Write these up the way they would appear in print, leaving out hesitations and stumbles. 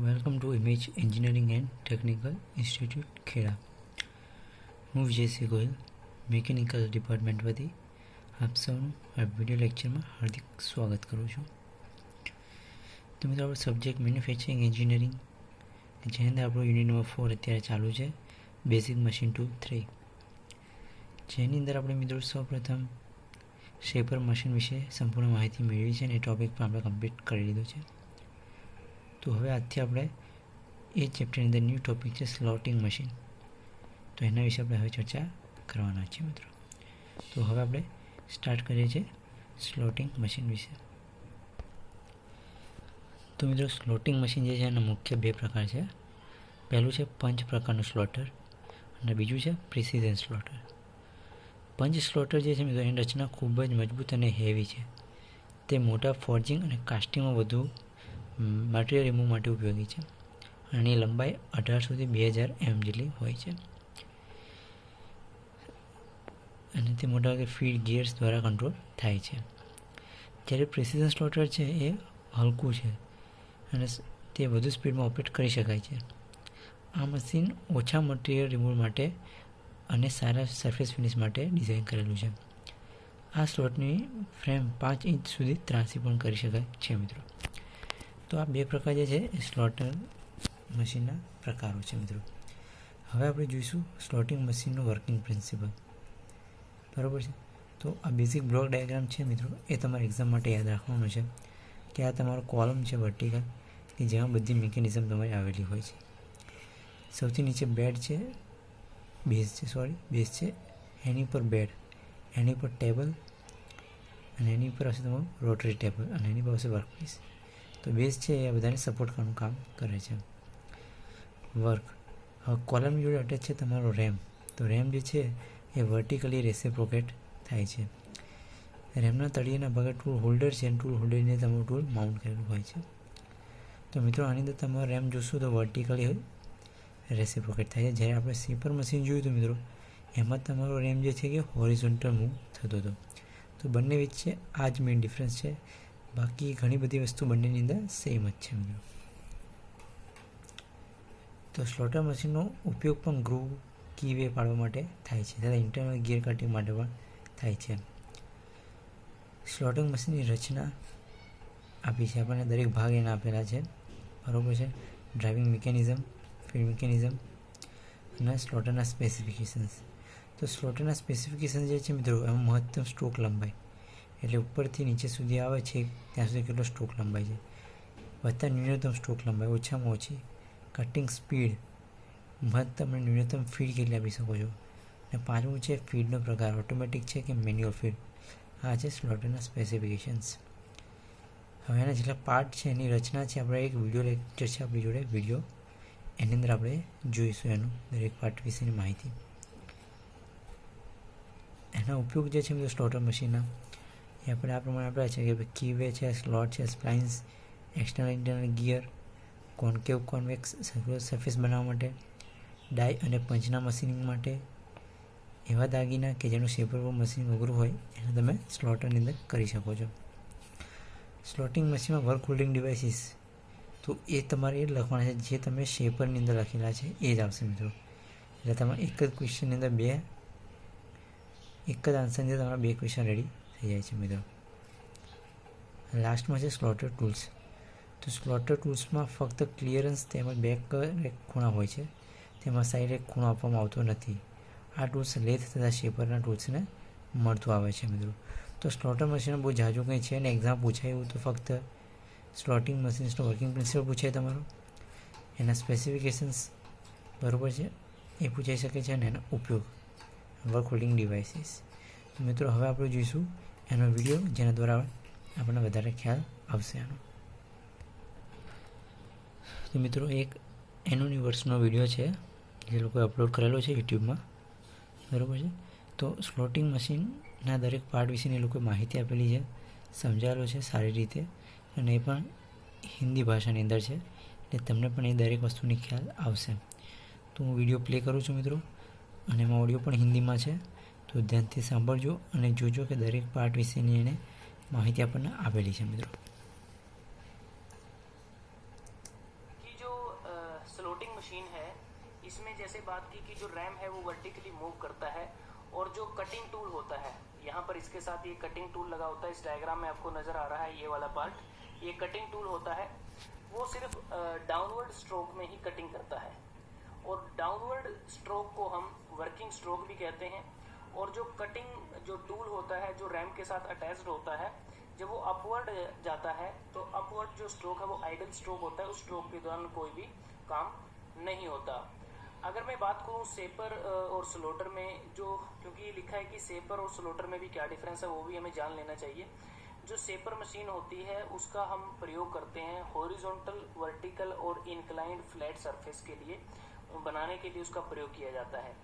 Welcome to image engineering and technical institute Kheda. હું Vijaysinh Goyal mechanical department વતી આપ સૌનું આ વિડીયો લેક્ચરમાં હાર્દિક સ્વાગત કરું છું. તો મિત્રો આપણો સબ્જેક્ટ મેન્યુફેક્ચરિંગ એન્જિનિયરિંગ, જેની અંદર આપણું યુનિટ નંબર 4 અત્યારે ચાલુ છે, બેઝિક મશીન ટુ 3, જેની અંદર આપણે મિત્રો સૌપ્રથમ શેપર મશીન વિશે સંપૂર્ણ માહિતી મેળવી છે અને એ ટૉપિક પણ આપણે કમ્પ્લીટ કરી લીધો છે. તો હવે આજથી આપણે એ ચેપ્ટરની અંદર ન્યૂ ટોપિક છે સ્લોટિંગ મશીન. તો એના વિશે આપણે હવે ચર્ચા કરવાના છીએ મિત્રો. તો હવે આપણે સ્ટાર્ટ કરીએ છીએ સ્લોટિંગ મશીન વિશે. તો મિત્રો સ્લોટિંગ મશીન જે છે એના મુખ્ય બે પ્રકાર છે. પહેલું છે પંચ પ્રકારનું સ્લોટર અને બીજું છે પ્રિસિઝન સ્લોટર. પંચ સ્લોટર જે છે મિત્રો એની રચના ખૂબ જ મજબૂત અને હેવી છે. તે મોટા ફોર્જિંગ અને કાસ્ટિંગમાં વધુ મટીરિયલ રિમૂવ માટે ઉપયોગી છે અને એની લંબાઈ 1800 થી 2000 mm જેટલી હોય છે અને તે મોટાભાગે ફીડ ગિયર્સ દ્વારા કંટ્રોલ થાય છે. જ્યારે પ્રિસિઝન સ્લોટર છે એ હલકું છે અને તે વધુ સ્પીડમાં ઓપરેટ કરી શકાય છે. આ મશીન ઓછા મટીરિયલ રિમૂવ માટે અને સારા સરફેસ ફિનિશ માટે ડિઝાઇન કરેલું છે. આ સ્લોટની ફ્રેમ 5 ઇંચ સુધી ત્રાંસી પણ કરી શકાય છે મિત્રો. તો આ બે પ્રકાર જે છે એ સ્લોટર મશીનના પ્રકારો છે મિત્રો. હવે આપણે જોઈશું સ્લોટિંગ મશીનનું વર્કિંગ પ્રિન્સિપલ. બરાબર છે. તો આ બેઝિક બ્લોક ડાયાગ્રામ છે મિત્રો, એ તમારે એક્ઝામ માટે યાદ રાખવાનું છે કે આ તમારો કોલમ છે વર્ટિકલ, કે જેમાં બધી મિકેનિઝમ તમારી આવેલી હોય છે. સૌથી નીચે બેઝ છે, એની ઉપર બેડ, એની ઉપર ટેબલ અને એની ઉપર હશે તમારું રોટરી ટેબલ અને એની પર હશે વર્કપીસ. તો બેઝ છે એ બધાને સપોર્ટ કરવાનું કામ કરે છે. વર્ક, હવે કોલમની જોડે અટેચ છે તમારો રેમ. તો રેમ જે છે એ વર્ટિકલી રેસિપ્રોકેટ થાય છે. રેમના તળિયેના ભાગે ટૂલ હોલ્ડર છે અને ટૂલ હોલ્ડરની તમારું ટૂલ માઉન્ટ કરેલું હોય છે. તો મિત્રો આની અંદર તમારો રેમ જોશો તો વર્ટિકલી રેસિપ્રોકેટ થાય છે. જ્યારે આપણે શેપર મશીન જોયું તો મિત્રો એમાં તમારો રેમ જે છે કે હોરિઝોન્ટલ મૂવ થતો હતો. તો બંને વચ્ચે આ જ મેઇન ડિફરન્સ છે, બાકી ઘણી બધી વસ્તુ બંનેની અંદર સેમ જ છે મિત્રો. તો સ્લોટર મશીનનો ઉપયોગ પણ ગ્રુવ કી વે પાડવા માટે થાય છે તથા ઇન્ટરનલ ગિયર કટિંગ માટે પણ થાય છે. સ્લોટિંગ મશીનની રચના આપી છે આપણને, દરેક ભાગ એના આપેલા છે. બરાબર છે. ડ્રાઇવિંગ મિકેનિઝમ, ફીડ મિકેનિઝમ અને સ્લોટરના સ્પેસિફિકેશન્સ. તો સ્લોટરના સ્પેસિફિકેશન જે છે મિત્રો એમાં મહત્તમ સ્ટ્રોક લંબાઈ, એટલે ઉપરથી નીચે સુધી આવે છે ત્યાં સુધી કેટલો સ્ટ્રોક લંબાઈ છે, વત્તા ન્યૂનતમ સ્ટ્રોક લંબાઈ ઓછામાં ઓછી, કટિંગ સ્પીડ, મહત્તમ અને ન્યૂનતમ ફીડ કેટલી આપી શકો છો, અને પાંચમું છે ફીડનો પ્રકાર, ઓટોમેટિક છે કે મેન્યુઅલ ફીડ. આ છે સ્લોટરના સ્પેસિફિકેશન્સ. હવે એના જેટલા પાર્ટ છે એની રચના છે, આપણે એક વિડીયો લેક્ચર છે આપણી જોડે વિડીયો, એની અંદર આપણે જોઈશું એનું દરેક પાર્ટ વિશેની માહિતી. એના ઉપયોગ જે છે મિત્રો સ્લોટર મશીનના એ આપણે આ પ્રમાણે આપ્યા છે કે કી વે છે, સ્લોટ છે, splines, external internal gear, concave convex circular surface બનાવવા માટે, ડાય અને પંચના મશીનિંગ માટે, એવા દાગીના કે જેનું શેપર મશીન અઘરું હોય એને તમે સ્લોટરની અંદર કરી શકો છો. સ્લોટિંગ મશીનમાં વર્ક હોલ્ડિંગ ડિવાઇસીસ, તો એ તમારે એ લખવાના છે જે તમે શેપરની અંદર લખેલા છે એ જ આવશે મિત્રો. એટલે તમારે એક જ ક્વેશ્ચનની અંદર એક જ આન્સરની અંદર તમારા બે ક્વેશ્ચન રેડી થઈ જાય છે મિત્રો. લાસ્ટમાં છે સ્લોટર ટૂલ્સ. તો સ્લોટર ટૂલ્સમાં ફક્ત ક્લિયરન્સ તેમજ બેક એક ખૂણા હોય છે, તેમાં સાઈડ એક ખૂણો આપવામાં આવતો નથી. આ ટૂલ્સ લેથ તથા શેપરના ટૂલ્સને મળતું આવે છે મિત્રો. તો સ્લોટર મશીનમાં બહુ ઝાઝું કંઈ છે અને એક્ઝામ પૂછાય એવું તો ફક્ત સ્લોટિંગ મશીન્સનો વર્કિંગ પ્રિન્સિપલ પૂછાય તમારો, એના સ્પેસિફિકેશન્સ બરાબર છે એ પૂછાઈ શકે છે અને એનો ઉપયોગ, વર્ક હોલ્ડિંગ ડિવાઇસીસ. તો મિત્રો હવે આપણે જોઈશું એનો વિડીયો, જેના દ્વારા આપણને વધારે ખ્યાલ આવશે આનો. તો મિત્રો એક એનોની વર્ષનો વિડીયો છે જે લોકોએ અપલોડ કરેલો છે યુટ્યુબમાં. બરાબર છે. તો સ્લોટિંગ મશીનના દરેક પાર્ટ વિશેની એ લોકોએ માહિતી આપેલી છે, સમજાવેલો છે સારી રીતે, અને એ પણ હિન્દી ભાષાની અંદર છે, એટલે તમને પણ એ દરેક વસ્તુની ખ્યાલ આવશે. તો હું વિડીયો પ્લે કરું છું મિત્રો, અને એમાં ઓડિયો પણ હિન્દીમાં છે. તો ધ્યાનથી સાંભળજો અને જોજો કે દરેક પાર્ટ વિશેની એને માહિતી આપણને આપેલી છે મિત્રો. कि जो मशीन है, इसमें जैसे बात की कि जो रैम है वो वर्टिकली मूव करता है, और जो कटिंग टूल होता है, यहाँ पर इसके साथ ये कटिंग टूल लगा होता है, इस डायग्राम में आपको नजर आ रहा है ये वाला पार्ट, ये कटिंग टूल होता है, वो सिर्फ डाउनवर्ड स्ट्रोक में ही कटिंग करता है, और डाउनवर्ड स्ट्रोक को हम वर्किंग स्ट्रोक भी कहते हैं। और जो कटिंग जो टूल होता है जो रैम के साथ अटैच्ड होता है, जब वो अपवर्ड जाता है तो अपवर्ड जो स्ट्रोक है वो आइडल स्ट्रोक होता है, उस स्ट्रोक के दौरान कोई भी काम नहीं होता। अगर मैं बात करूं सेपर और स्लोटर में, जो क्योंकि ये लिखा है कि सेपर और स्लोटर में भी क्या डिफरेंस है वो भी हमें जान लेना चाहिए। जो सेपर मशीन होती है उसका हम प्रयोग करते हैं हॉरिजॉन्टल, वर्टिकल और इंक्लाइंड फ्लैट सरफेस के लिए बनाने के लिए उसका प्रयोग किया जाता है,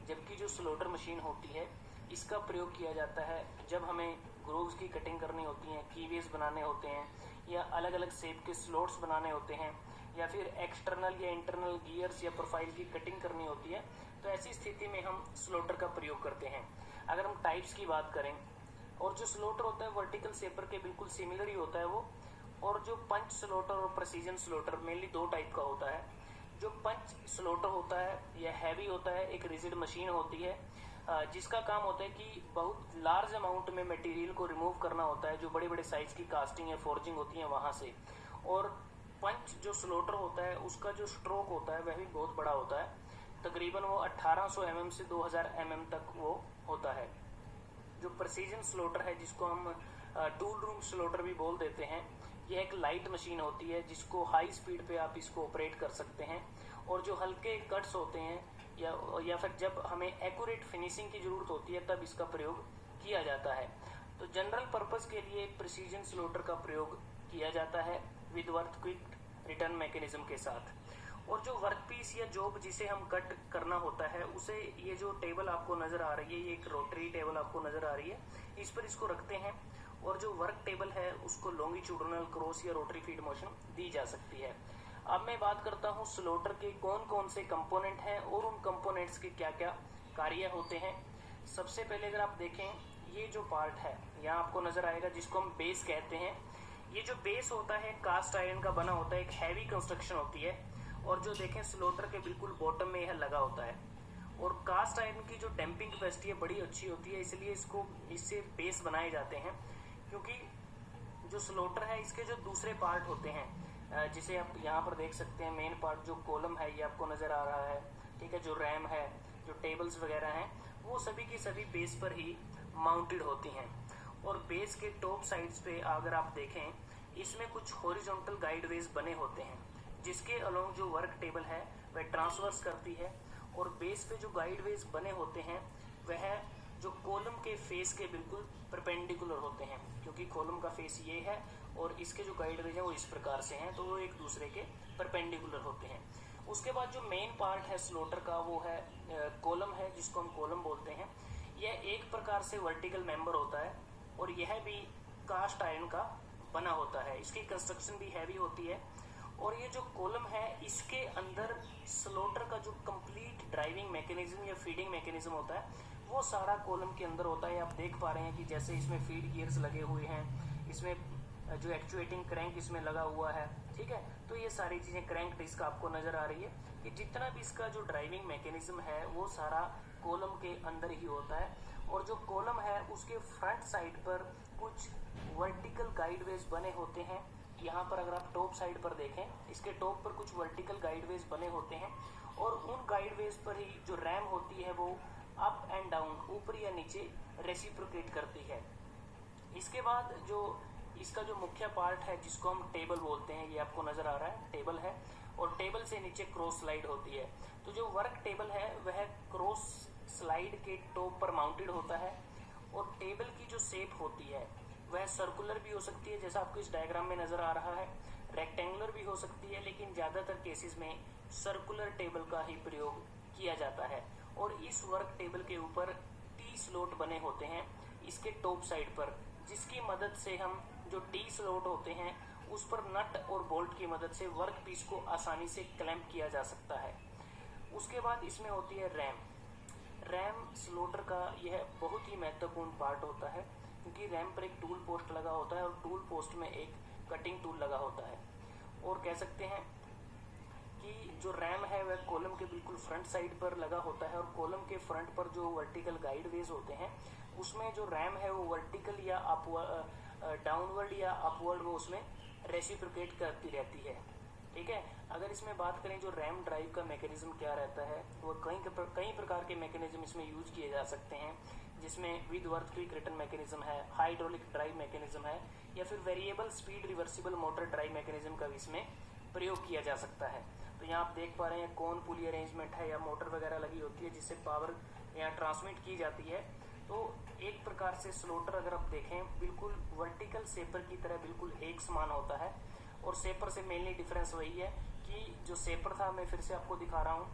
जबकि जो स्लोटर मशीन होती है इसका प्रयोग किया जाता है जब हमें ग्रूव्स की कटिंग करनी होती है, कीवेज बनाने होते हैं, या अलग अलग शेप के स्लॉट्स बनाने होते हैं, या फिर एक्सटर्नल या इंटरनल गियर्स या प्रोफाइल की कटिंग करनी होती है, तो ऐसी स्थिति में हम स्लॉटर का प्रयोग करते हैं। अगर हम टाइप्स की बात करें, और जो स्लॉटर होता है वर्टिकल सेपर के बिल्कुल सिमिलर ही होता है वो, और जो पंच स्लॉटर और प्रेसिजन स्लॉटर मेनली दो टाइप का होता है। जो पंच स्लॉटर होता है यह हैवी होता है, एक रिजिड मशीन होती है जिसका काम होता है कि बहुत लार्ज अमाउंट में मटेरियल को रिमूव करना होता है, जो बड़े बड़े साइज की कास्टिंग या फोर्जिंग होती है वहां से। और पंच जो स्लॉटर होता है उसका जो स्ट्रोक होता है वह भी बहुत बड़ा होता है, तकरीबन वो 1800 mm से 2000 mm तक वो होता है। जो प्रेसिजन स्लॉटर है जिसको हम टूल रूम स्लॉटर भी बोल देते हैं, यह एक लाइट मशीन होती है जिसको हाई स्पीड पे आप इसको ऑपरेट कर सकते हैं, और जो हल्के कट्स होते हैं या फिर जब हमें एक्यूरेट फिनिशिंग की जरूरत होती है तब इसका प्रयोग किया जाता है। तो जनरल पर्पस के लिए प्रेसिजन स्लॉटर का प्रयोग किया जाता है with work quick return mechanism के साथ। और जो वर्क पीस या जॉब जिसे हम कट करना होता है उसे, ये जो टेबल आपको नजर आ रही है, ये एक रोटरी टेबल आपको नजर आ रही है, इस पर इसको रखते हैं, और जो वर्क टेबल है उसको लॉन्गिट्यूडिनल क्रॉस या रोटरी फीड मोशन दी जा सकती है। अब मैं बात करता हूँ स्लॉटर के कौन कौन से कंपोनेंट हैं और उन कंपोनेंट्स के क्या क्या कार्य होते हैं। सबसे पहले अगर आप देखें, ये जो पार्ट है यहाँ आपको नजर आएगा जिसको हम बेस कहते हैं। ये जो बेस होता है कास्ट आयरन का बना होता है, एक हैवी कंस्ट्रक्शन होती है, और जो देखें स्लॉटर के बिल्कुल बॉटम में यह लगा होता है। और कास्ट आयरन की जो डैम्पिंग कैपेसिटी है बड़ी अच्छी होती है, इसलिए इससे बेस बनाए जाते हैं। क्योंकि जो स्लॉटर है इसके जो दूसरे पार्ट होते हैं, जिसे आप यहाँ पर देख सकते हैं, मेन पार्ट जो कॉलम है ये आपको नजर आ रहा है, ठीक है, जो रैम है, जो टेबल्स वगैरह हैं, वो सभी की सभी बेस पर ही माउंटेड होती हैं। और बेस के टॉप साइड्स पे अगर आप देखें, इसमें कुछ हॉरिजॉन्टल गाइडवेज बने होते हैं, जिसके अलोंग जो वर्क टेबल है वह ट्रांसवर्स करती है। और बेस पे जो गाइडवेज बने होते हैं वह जो कॉलम के फेस के बिल्कुल परपेंडिकुलर होते हैं, क्योंकि कॉलम का फेस ये है और इसके जो गाइडवेज है वो इस प्रकार से हैं, तो वो एक दूसरे के परपेंडिकुलर होते हैं। उसके बाद जो मेन पार्ट है स्लॉटर का वो है कॉलम है, जिसको हम कॉलम बोलते हैं। यह एक प्रकार से वर्टिकल मेंबर होता है, और यह भी कास्ट आयरन का बना होता है, इसकी कंस्ट्रक्शन भी हैवी होती है। और ये जो कॉलम है इसके अंदर स्लॉटर का जो कंप्लीट ड्राइविंग मैकेनिज्म या फीडिंग मैकेनिज्म होता है वो सारा कॉलम के अंदर होता है। आप देख पा रहे हैं कि जैसे इसमें फीड गियर्स लगे हुए हैं, इसमें जो एक्चुएटिंग क्रैंक इसमें लगा हुआ है, ठीक है, तो ये सारी चीजें क्रैंक डिस्क आपको नजर आ रही है कि जितना भी इसका जो ड्राइविंग मैकेनिज्म है वो सारा कॉलम के अंदर ही होता है। और जो कॉलम है उसके फ्रंट साइड पर कुछ वर्टिकल गाइडवेज बने होते हैं। यहाँ पर अगर आप टॉप साइड पर देखें, इसके टॉप पर कुछ वर्टिकल गाइडवेज बने होते हैं, और उन गाइडवेज पर ही जो रैम होती है वो अप एंड डाउन, ऊपर या नीचे रेसिप्रोकेट करती है। इसके बाद जो इसका जो मुख्य पार्ट है जिसको हम टेबल बोलते हैं, ये आपको नजर आ रहा है टेबल है, और टेबल से नीचे क्रॉस स्लाइड होती है। तो जो वर्क टेबल है वह क्रॉस स्लाइड के टॉप पर माउंटेड होता है, और टेबल की जो शेप होती है वह सर्कुलर भी हो सकती है, जैसा आपको इस डायग्राम में नजर आ रहा है, रेक्टेंगुलर भी हो सकती है, लेकिन ज्यादातर केसेस में सर्कुलर टेबल का ही प्रयोग किया जाता है। और इस वर्क टेबल के ऊपर टी स्लॉट बने होते हैं इसके टॉप साइड पर, जिसकी मदद से हम जो टी स्लॉट होते हैं उस पर नट और बोल्ट की मदद से वर्क पीस को आसानी से क्लैंप किया जा सकता है। उसके बाद इसमें होती है रैम। रैम स्लॉटर का यह बहुत ही महत्वपूर्ण पार्ट होता है, क्योंकि रैम पर एक टूल पोस्ट लगा होता है और टूल पोस्ट में एक कटिंग टूल लगा होता है। और कह सकते हैं कि जो रैम है वह कॉलम के बिल्कुल फ्रंट साइड पर लगा होता है और कॉलम के फ्रंट पर जो वर्टिकल गाइड वेज होते हैं उसमें जो रैम है वो वर्टिकल या डाउनवर्ड या अपवर्ड वो उसमें रेसिप्रोकेट करती रहती है। ठीक है, अगर इसमें बात करें जो रैम ड्राइव का मैकेनिज्म क्या रहता है, वो कई प्रकार के मैकेनिज्म इसमें यूज किए जा सकते हैं, जिसमें विद अर्थक्वेक रिटर्न मैकेनिज्म है, हाइड्रोलिक ड्राइव मैकेनिज्म है, या फिर variable speed reversible motor drive mechanism का भी इसमें प्रयोग किया जा सकता है। तो यहाँ आप देख पा रहे हैं कौन पुली अरेंजमेंट है या मोटर वगैरह लगी होती है जिससे पावर यहाँ ट्रांसमिट की जाती है। तो एक प्रकार से स्लोटर अगर आप देखें बिल्कुल वर्टिकल सेपर की तरह बिल्कुल एक समान होता है, और सेपर से मेनली डिफरेंस वही है कि जो सेपर था मैं फिर से आपको दिखा रहा हूँ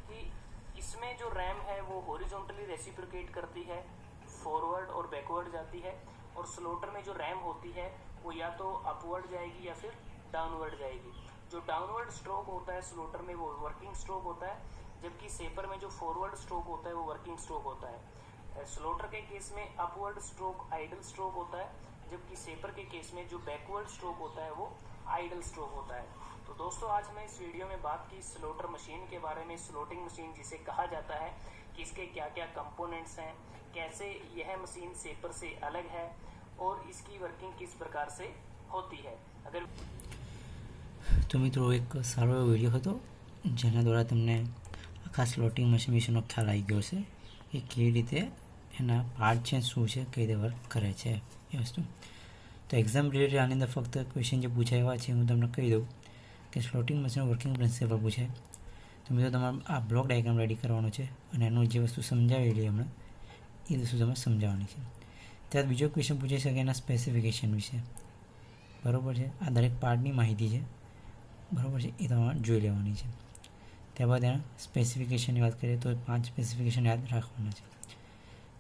कि इसमें जो रैम है वो हॉरिजॉन्टली रेसिप्रोकेट करती है, फॉरवर्ड और बैकवर्ड जाती है, और स्लोटर में जो रैम होती है वो या तो अपवर्ड जाएगी या फिर डाउनवर्ड जाएगी। जो डाउनवर्ड स्ट्रोक होता है स्लोटर में वो वर्किंग स्ट्रोक होता है, जबकि सेपर में जो फॉरवर्ड स्ट्रोक होता है वो वर्किंग स्ट्रोक होता है। स्लोटर के केस में अपवर्ड स्ट्रोक आइडल स्ट्रोक होता है, जबकि सेपर के केस में जो बैकवर्ड स्ट्रोक होता है वो आइडल स्ट्रोक होता है। तो दोस्तों आज मैं इस वीडियो में बात की स्लोटर मशीन के बारे में, स्लोटिंग मशीन जिसे कहा जाता है, कि इसके क्या क्या कंपोनेंट्स हैं, कैसे यह मशीन सेपर से अलग है और इसकी वर्किंग किस प्रकार से होती है। अगर तो मित्रों एक सारो विडियो હતો જેના દ્વારા તમને આખા સ્લોટિંગ મશીન વિશેનો ખ્યાલ આવી ગયો છે કે કેવી રીતે એના પાર્ટ છે શું છે કઈ રીતે વર્ક કરે છે એ વસ્તુ। તો એક્ઝામ રિલેટેડ આની અંદર ફક્ત ક્વેશ્ચન જે પૂછાયા છે હું તમને કહી દઉં કે સ્લોટિંગ મશીનનો વર્કિંગ પ્રિન્સિપલ પૂછાય તો મિત્રો તમારે આ બ્લોક ડાયાગ્રામ રેડી કરવાનો છે અને એનું જે વસ્તુ સમજાવેલી હમણાં એ વસ્તુ તમારે સમજાવવાની છે। ત્યાર બીજો ક્વેશ્ચન પૂછાઈ શકે એના સ્પેસિફિકેશન વિશે, બરાબર છે। આ દરેક પાર્ટની માહિતી છે, બરાબર છે, એ તમારે જોઈ લેવાની છે। ત્યારબાદ એના સ્પેસિફિકેશનની વાત કરીએ તો 5 સ્પેસિફિકેશન યાદ રાખવાના છે।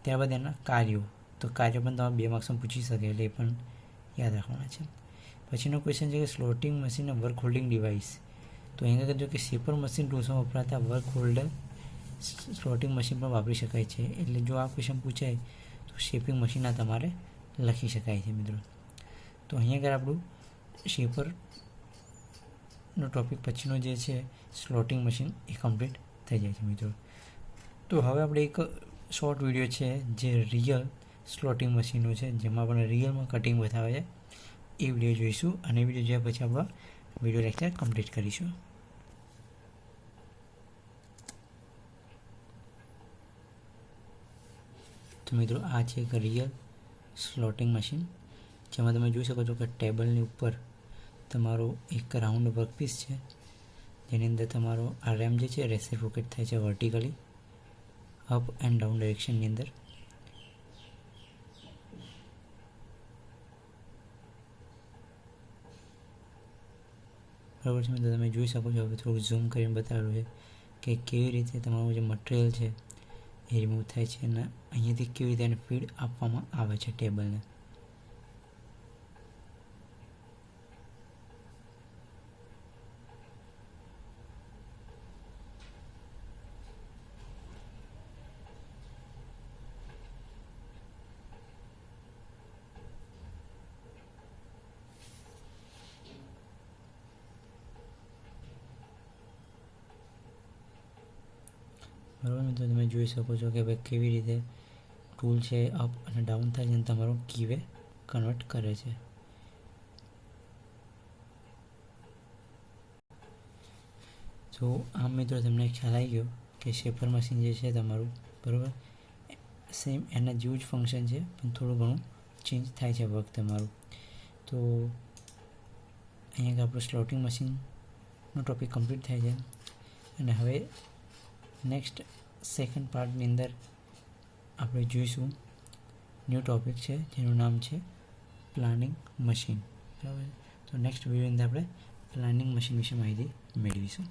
ત્યારબાદ એના કાર્યો, તો કાર્યો પણ તમારે 2 માર્ક્સમાં પૂછી શકે એટલે એ પણ યાદ રાખવાના છે। પછીનો ક્વેશ્ચન છે કે સ્લોટિંગ મશીનના વર્ક હોલ્ડિંગ ડિવાઇસ, તો અહીંયા કહેજો કે સેપર મશીન ટૂલ્સમાં વપરાતા વર્ક હોલ્ડર સ્લોટિંગ મશીન પણ વાપરી શકાય છે। એટલે જો આ ક્વેશ્ચન પૂછાય તો શેપિંગ મશીનના તમારે લખી શકાય છે મિત્રો। તો અહીંયા આગળ આપણું શેપરનો ટોપિક પછીનો જે છે સ્લોટિંગ મશીન એ કમ્પ્લીટ થઈ જાય છે મિત્રો। તો હવે આપણે એક શોર્ટ વિડીયો છે જે રિયલ સ્લોટિંગ મશીનનો છે, જેમાં આપણે રિયલમાં કટિંગ બતાવે છે, એ વિડીયો જોઈશું અને વિડીયો જોયા પછી આપણે વિડીયો લેક્ચર કમ્પ્લીટ કરીશું। તો મિત્રો આ છે એક રિયલ સ્લોટિંગ મશીન, જેમાં તમે જોઈ શકો છો કે ટેબલની ઉપર તમારો એક રાઉન્ડ વર્કપીસ છે જેની અંદર તમારો આ રેમ જે છે રેસિપ્રોકેટ થાય છે વર્ટિકલી અપ એન્ડ ડાઉન ડાયરેક્શનની અંદર। બરાબર છે મિત્રો, તમે જોઈ શકો છો। હવે થોડુંક ઝૂમ કરીને બતાવેલું છે કે કેવી રીતે તમારું જે મટીરિયલ છે એ રિમૂવ થાય છે અને અહીંયાથી કેવી રીતે એને ફીડ આપવામાં આવે છે ટેબલને। બરાબર મિત્રો, તમે જોઈ શકો છો કે ભાઈ કેવી રીતે ટૂલ છે અપ અને ડાઉન થાય છે અને તમારો કીવે કન્વર્ટ કરે છે। તો આમ મિત્રો તમને ખ્યાલ આવી ગયો કે શેપર મશીન જે છે તમારું, બરાબર સેમ એના જેવું જ ફંક્શન છે પણ થોડું ઘણું ચેન્જ થાય છે વર્ક તમારું। તો અહીંયા આપણું સ્લોટિંગ મશીનનો ટોપિક કમ્પ્લીટ થાય છે અને હવે નેક્સ્ટ સેકન્ડ પાર્ટની અંદર આપણે જોઈશું ન્યૂ ટોપિક છે જેનું નામ છે પ્લાનિંગ મશીન, બરાબર। તો નેક્સ્ટ વિડીયોની અંદર આપણે પ્લાનિંગ મશીન વિશે માહિતી મેળવીશું।